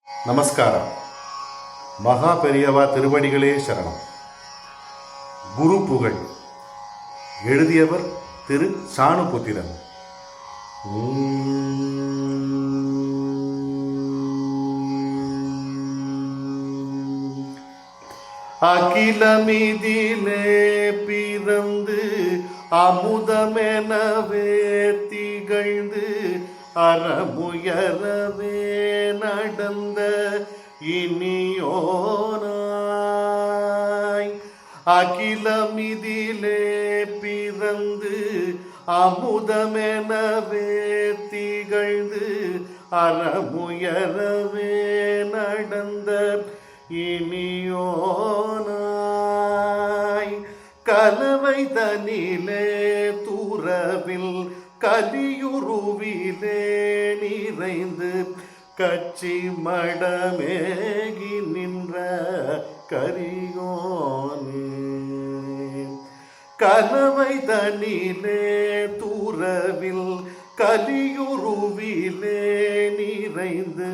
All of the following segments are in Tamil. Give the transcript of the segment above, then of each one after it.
நமஸ்காரம். மகா பெரியவா திருவடிகளே சரணம். குரு புகழ். எழுதியவர் திரு சாணுபுத்திரன். அகிலமிதிலே பிறந்து அமுதமெனவே திகழ்ந்து அறமுயரவே நடந்த இனியோனாய். அகிலமிதிலே பிறந்து அமுதமெனவே திகழ்ந்து அறமுயரவே நடந்த இனியோனாய். கலவை தனிலே துறவில் கலியுருவிலே நிறைந்து கட்சி மடமேகி நின்ற கரியோனே. கலவை தனிலே துறவில் கலியுருவிலே நிறைந்து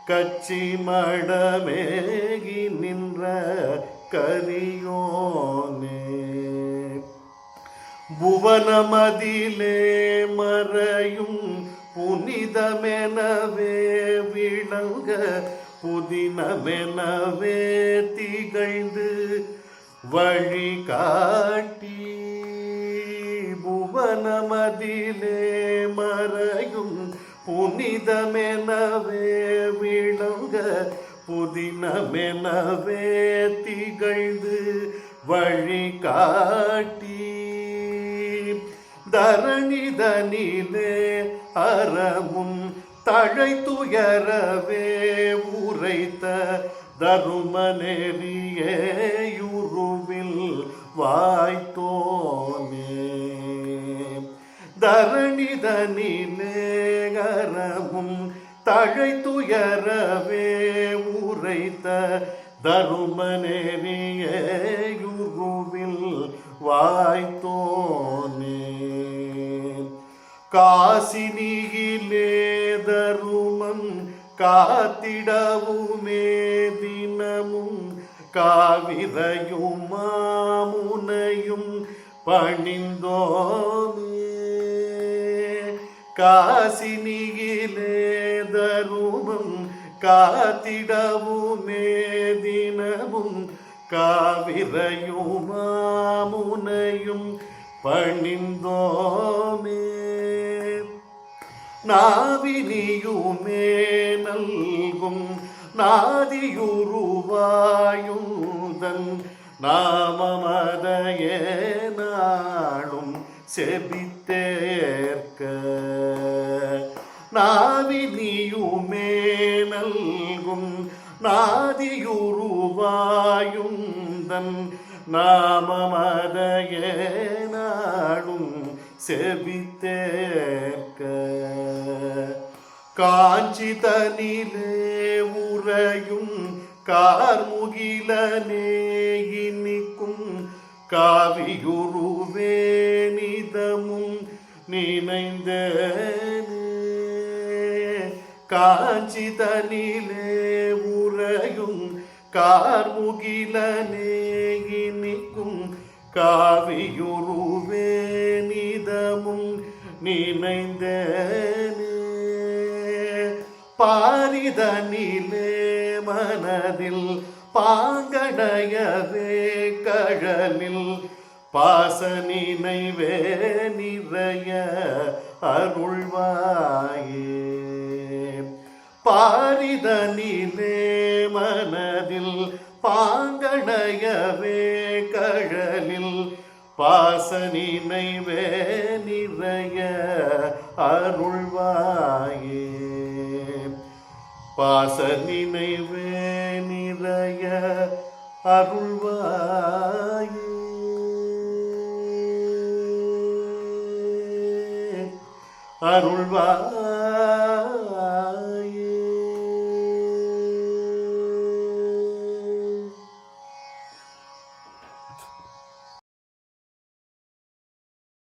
கட்சி மடமேகி நின்ற கரியோனே. புவனமதிலே மறையும் புனிதமெனவே விளங்க புதினமெனவே திகழ்ந்து வழிகாட்டி. புவனமதிலே மறையும் புனிதமெனவே விளங்க புதினமெனவே திகழ்ந்து வழிகாட்டி. தரணிதனிலே அறமும் தழை துயரவே உரைத்த தருமநெறியுருவில் வாய்த்தோனே. தரணிதனிலே அறமும் தழை துயரவே உரைத்த தருமநெறியுருவில் வாய்த்தோனே. காசினியிலே தருமம் காத்திடவுமே தினமும் காவிரையும் மாமுனையும் பணிந்தோமே. காசினியிலே தருமம் காத்திடவுமே தினமும் காவிரையும் மாமுனையும் பணிந்தோமே. நாவினியுமே நல்கும் நாதியுருவாயுந்தன் நாமமதையே நாளும் செபித்தேற்க. நாவினியுமே நல்கும் நாதியுருவாயுந்தன் நாமமதையே நாளும் செபித்தேற்க. காஞ்சி தனிலே உறையும் கார்முகிலனே இனிக்கும் காவியுருவே நிதமும் நினைந்தேனே. காஞ்சி தனிலே உறையும் கார்முகிலனே இனிக்கும் காவியுருவே நிதமும் நினைந்தேனே. பாரிதனிலே மனதில் பாங்கடையவே கழலில் பாசனினைவே நிறைய அருள்வாயே. பாரிதனிலே மனதில் பாங்கடையவே கழலில் பாசனினைவே நிறைய அருள்வாயே. பாசனினைவே நிறைய அருள்வாயே. அருள்வாயே.